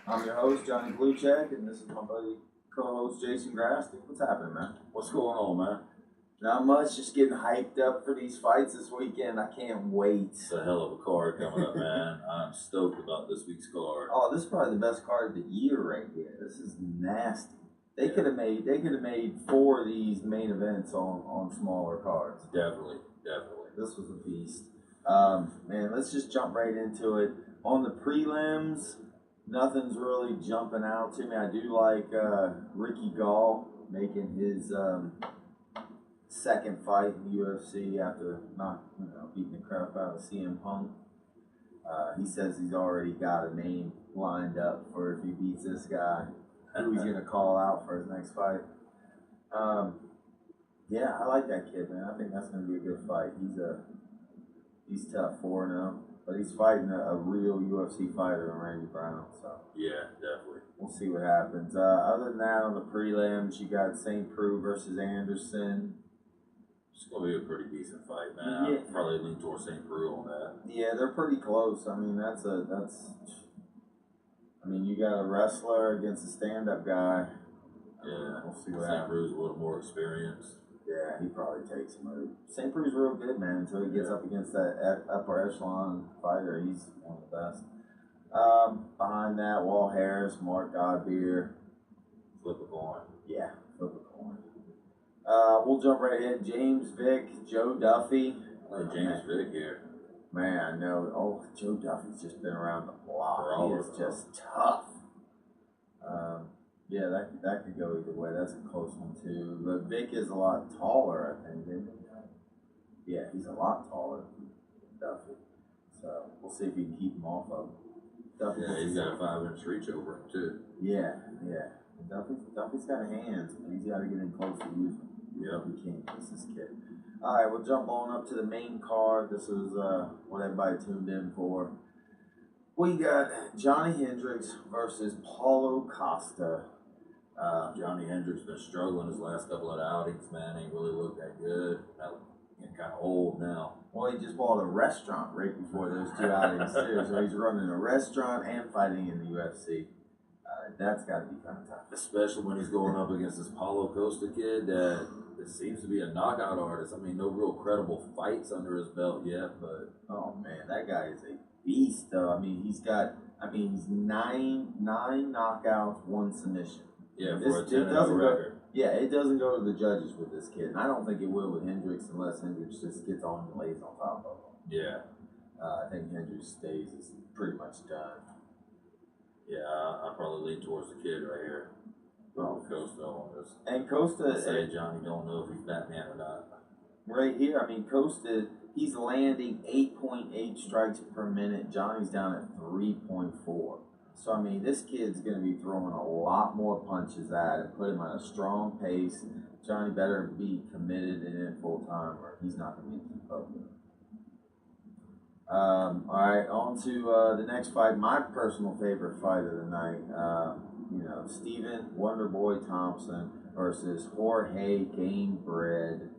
I'm your host, Johnny Bluecheck, and this is my buddy, co-host, Jason Grasty. What's happening, man? What's going on, man? Not much, just getting hyped up for these fights this weekend. I can't wait. It's a hell of a card coming up, man. I'm stoked about this week's card. Oh, this is probably the best card of the year right here. This is nasty. They could have made 4 of these main events on smaller cards. Definitely. This was a beast. Man, let's just jump right into it. On the prelims, nothing's really jumping out to me. I do like Ricky Gall making his second fight in the UFC after beating the crap out of CM Punk. He says he's already got a name lined up for if he beats this guy, who he's gonna call out for his next fight. Yeah, I like that kid, man. I think that's gonna be a good fight. He's tough 4-0, but he's fighting a real UFC fighter in Randy Brown. So Yeah, definitely. we'll see what happens. Other than that, on the prelims, you got St. Preux versus Anderson. It's going to be a pretty decent fight, man. Yeah. I'd probably lean towards St. Preux on that. Yeah, they're pretty close. I mean, you got a wrestler against a stand-up guy. Yeah. We'll see what St. happens. Preux is a little more experienced. Yeah, he probably takes him. St. Preux is real good, man. Until he gets up against that upper echelon fighter, he's one of the best. Behind that, Walt Harris, Mark Godbeer. Flip a coin. Yeah, flip a coin. We'll jump right in. James Vick, Joe Duffy. I like James Vick here. Man, I know. Oh, Joe Duffy's just been around the block. He is Bro. just tough. Yeah, that could go either way. That's a close one too. But Vic is a lot taller, I think, isn't he? Yeah, he's a lot taller than Duffy. So we'll see if we can keep him off of him. Yeah, he's got a 5-inch reach over him, too. Yeah. Duffy's got hands, but he's got to get in close to use them. Yep. He can't miss this kid. All right, we'll jump on up to the main card. This is what everybody tuned in for. We got Johnny Hendricks versus Paulo Costa. Johnny Hendricks been struggling his last couple of outings, man. Ain't really looked that good. Getting kind of old now. Well, he just bought a restaurant right before those 2 outings, too. So he's running a restaurant and fighting in the UFC. That's got to be kind of tough. Especially when he's going up against this Paulo Costa kid that seems to be a knockout artist. I mean, no real credible fights under his belt yet, but... Oh, man, that guy is a beast, though. I mean, he's 9 knockouts, 1 submission. Yeah, for a 10-0 record. It doesn't go to the judges with this kid. And I don't think it will with Hendricks unless Hendricks just gets on and lays on top of him. Yeah. I think Hendricks stays is pretty much done. Yeah, I probably lean towards the kid right here. Oh, Costa on this. And Costa... say Johnny don't know if he's Batman or not. Right here, Costa, he's landing 8.8 strikes per minute. Johnny's down at 3.4. So, this kid's going to be throwing a lot more punches at it, put him on a strong pace. Johnny better be committed and in full time, or he's not going to be keep up with him. All right, on to the next fight. My personal favorite fight of the night. Stephen Wonderboy Thompson versus Jorge Gamebred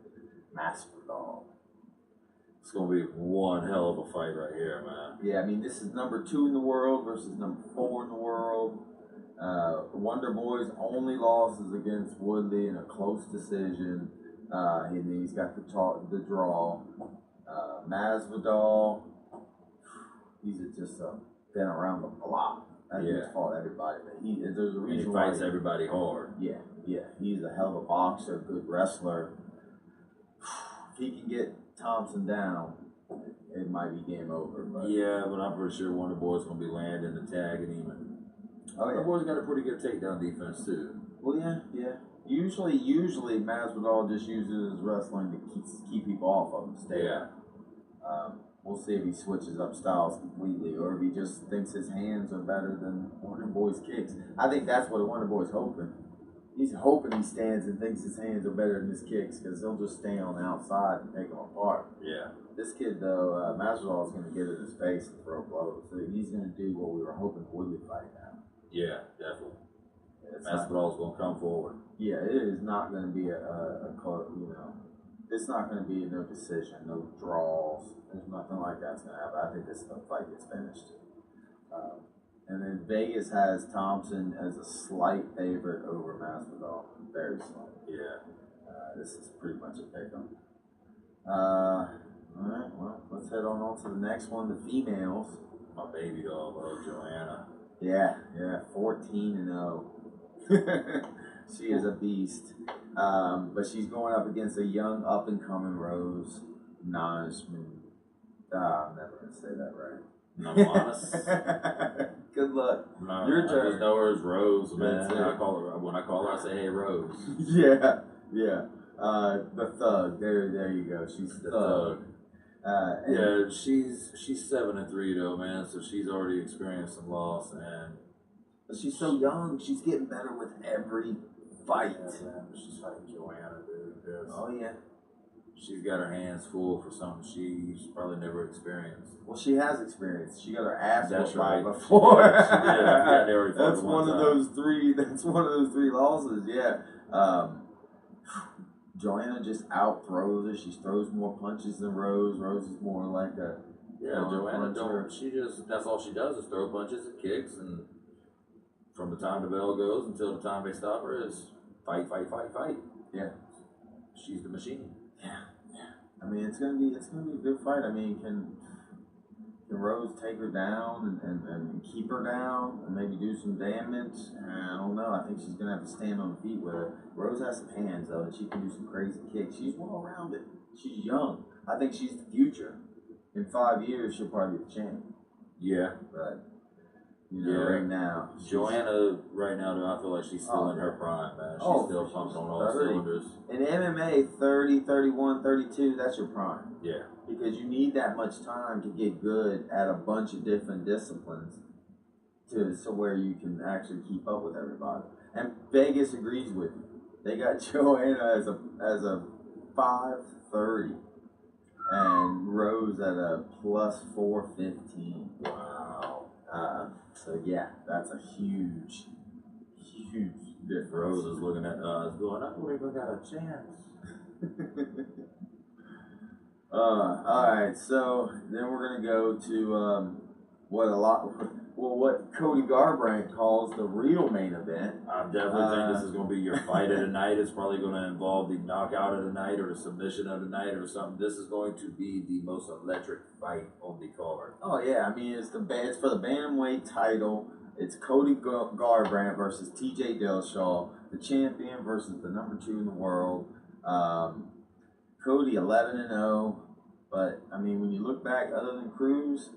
Masvidal. It's going to be one hell of a fight right here, man. Yeah, this is number 2 in the world versus number 4 in the world. Wonderboy's only loss is against Woodley in a close decision. He's got the draw. Masvidal, he's just been around the block. He's fought everybody, but there's a reason he fights everybody hard. Yeah. He's a hell of a boxer, good wrestler. If he can get Thompson down, it might be game over. But yeah, but I'm pretty sure Wonderboy's going to be landing and tagging him. And Wonderboy's got a pretty good takedown defense too. Well, yeah. Usually Masvidal just uses his wrestling to keep people off of him. Yeah. We'll see if he switches up styles completely, or if he just thinks his hands are better than Wonderboy's kicks. I think that's what Wonderboy's hoping. He's hoping he stands and thinks his hands are better than his kicks, because he'll just stay on the outside and take them apart. Yeah. This kid, though, Masvidal is going to get in his face and throw blows. So he's going to do what we were hoping Woodley fight now. Yeah, definitely. Masvidal's going to come forward. Yeah, it is not going to be it's not going to be no decision, no draws. There's nothing like that's going to happen. I think this fight gets finished. And then Vegas has Thompson as a slight favorite over Masvidal. Very slight. Yeah. This is pretty much a pick 'em. All right, well, let's head on to the next one, the females. My baby doll, Joanna. Yeah, 14-0. She is a beast. But she's going up against a young, up-and-coming Rose Namajunas. I'm never going to say that right. Namajunas? Good luck. No, Your I turn. just know her as Rose, man. That's it. When I call her, I say, hey, Rose. Yeah. The thug. There you go. She's The thug. Yeah, she's 7-3 though, man. So she's already experienced some loss, and But she's so young. She's getting better with every fight. yeah, man, she's fighting Joanna, dude. Oh yeah. She's got her hands full for something she's probably never experienced. Well, she has experience. She got her ass That's whooped by right. before. She did. I forgot they already fought That's her one of time. those three. That's one of those three losses. Yeah. Joanna just out throws her. She throws more punches than Rose. Rose is more like a Joanna puncher. that's all she does is throw punches and kicks, and from the time the bell goes until the time they stop her is fight. Yeah. She's the machine. Yeah. I mean, it's gonna be a good fight. I mean, can Rose take her down and keep her down and maybe do some damage? I don't know. I think she's gonna have to stand on her feet with her. Rose has some hands though, and she can do some crazy kicks. She's well rounded. She's young. I think she's the future. In 5 years, she'll probably be the champ. Yeah. But right now, Joanna, right now, though, I feel like she's still in her prime, man. She's still pumping on all cylinders. In MMA, 30, 31, 32, that's your prime. Yeah. Because you need that much time to get good at a bunch of different disciplines so where you can actually keep up with everybody. And Vegas agrees with you. They got Joanna as a 530 and Rose at a plus 415. Wow. So yeah, that's a huge difference. Rose is looking at us going, I don't even got a chance. Alright, so then we're gonna go to what Cody Garbrandt calls the real main event. I definitely think this is going to be your fight of the night. It's probably going to involve the knockout of the night or the submission of the night or something. This is going to be the most electric fight on the card. Oh yeah, I mean it's for the bantamweight title. It's Cody Garbrandt versus T.J. Dillashaw, the champion versus the number 2 in the world. Cody 11-0, but I mean when you look back, other than Cruz,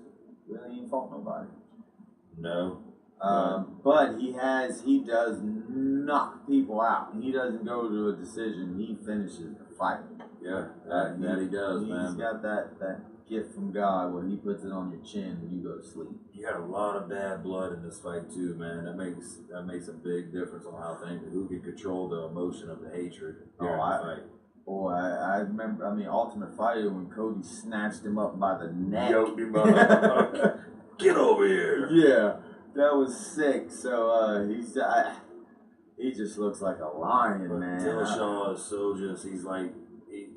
really ain't fought nobody. No. But he does knock people out. He doesn't go to a decision. He finishes the fight. Yeah, that he does, man. He's got that gift from God where he puts it on your chin and you go to sleep. You got a lot of bad blood in this fight too, man. That makes a big difference on who can control the emotion of the hatred during the fight. Boy, I remember. I mean, Ultimate Fighter when Cody snatched him up by the neck. Yoked him up. Get over here. Yeah, that was sick. So he just looks like a lion, but man. Dillashaw is so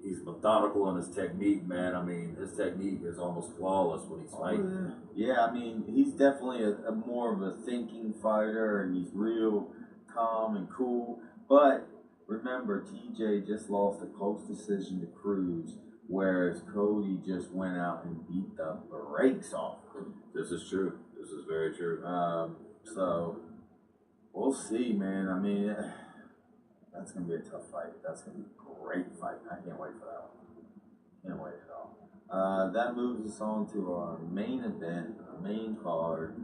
he's methodical in his technique, man. I mean, his technique is almost flawless when he's fighting. Yeah, I mean, he's definitely a more of a thinking fighter, and he's real calm and cool. But remember, TJ just lost a close decision to Cruz, whereas Cody just went out and beat the brakes off him. This is true. This is very true. So we'll see, man. I mean, that's gonna be a tough fight. That's gonna be a great fight. I can't wait for that one. Can't wait at all. That moves us on to our main event, our main card.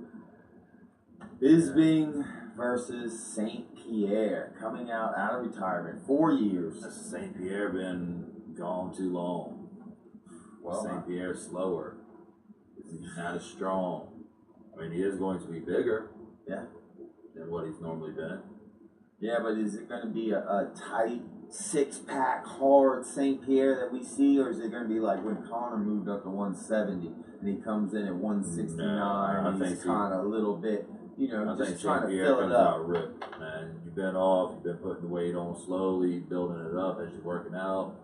Bisping versus St. Pierre, coming out of retirement, 4 years. St. Pierre been gone too long. Well, St. Pierre's slower. He's not as strong. I mean, he is going to be bigger. Yeah. Than what he's normally been. Yeah, but is it going to be a tight 6-pack hard St. Pierre that we see, or is it going to be like when Conor moved up to 170 and he comes in at 169 and he's kind of a little bit, just trying to fill it up. Ripped, man. You've been off, you've been putting the weight on slowly, building it up as you're working out.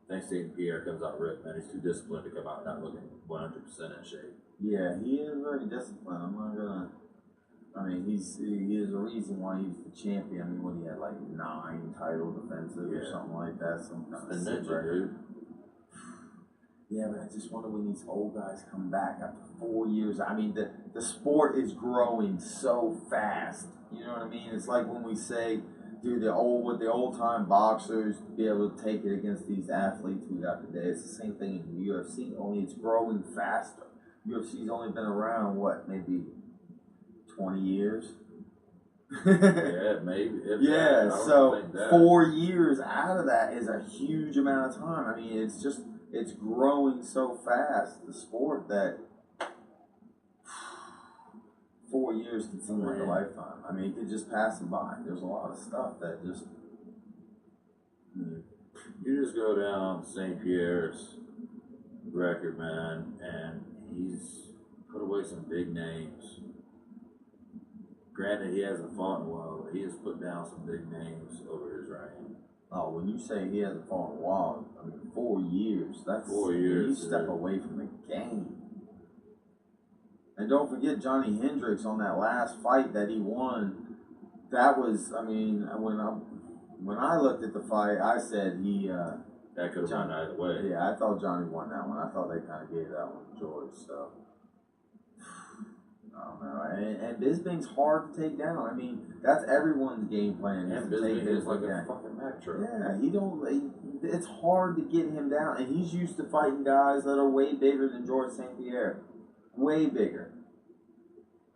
I think St. Pierre comes out ripped, man. He's too disciplined to come out not looking 100% in shape. Yeah, he is very disciplined. I'm not gonna I mean, he is a reason why he was the champion. I mean, when he had like 9 title defensive or something like that, some kind of the ninja, dude. Yeah, but I just wonder when these old guys come back after 4 years. I mean, the sport is growing so fast. You know what I mean? It's like when we say, dude, the old time boxers be able to take it against these athletes we got today. It's the same thing in the UFC, only it's growing faster. UFC's only been around, what, maybe 20 years? Yeah, maybe. Yeah, so 4 years out of that is a huge amount of time. I mean, it's growing so fast, the sport, that 4 years can seem like a lifetime. I mean, it could just pass them by. There's a lot of stuff that just... You just go down St. Pierre's record, man, and he's put away some big names. Granted, he hasn't fought in a while, but he has put down some big names over his reign. Oh, when you say he hasn't fought in a while, I mean, 4 years. That's 4 years. You step away from the game. And don't forget Johnny Hendricks on that last fight that he won. That was, I mean, when I looked at the fight, I said that could have won either way. Yeah, I thought Johnny won that one. I thought they kind of gave that one to George. So I don't know. And Bisping's hard to take down. I mean, that's everyone's game plan. And Bisping is like a fucking Mack truck. Yeah, it's hard to get him down, and he's used to fighting guys that are way bigger than George St. Pierre. Way bigger.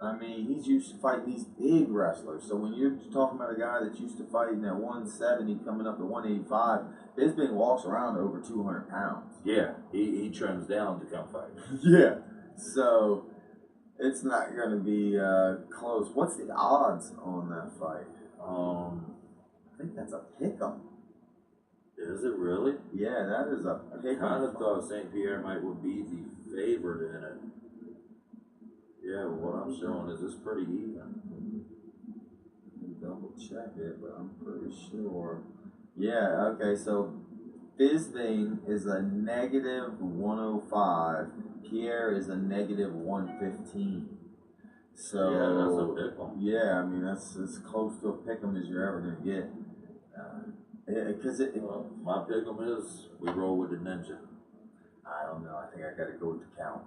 I mean, he's used to fighting these big wrestlers. So when you're talking about a guy that's used to fighting at 170 coming up to 185, Bisping walks around over 200 pounds. Yeah, he trims down to come fight. Yeah. So it's not going to be close. What's the odds on that fight? I think that's a pick'em. Is it really? Yeah, that is a pick'em. I kind of thought St. Pierre would be the favorite in it. Yeah, what I'm showing is it's pretty even. Let me double check it, but I'm pretty sure. Yeah, okay, so Bisping is a negative 105. Pierre is a negative 115. So yeah, that's a pick'em. Yeah, I mean that's as close to a pick'em as you're ever gonna get. My pick'em is we roll with the ninja. I don't know. I think I gotta go with the count.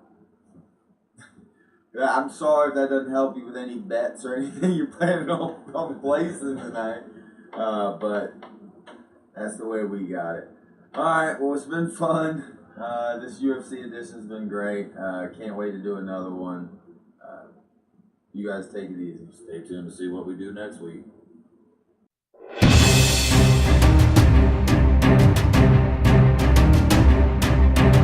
I'm sorry if that doesn't help you with any bets or anything you're planning on placing tonight, but that's the way we got it. All right, well, it's been fun. This UFC edition's been great. Can't wait to do another one. You guys take it easy. Stay tuned to see what we do next week.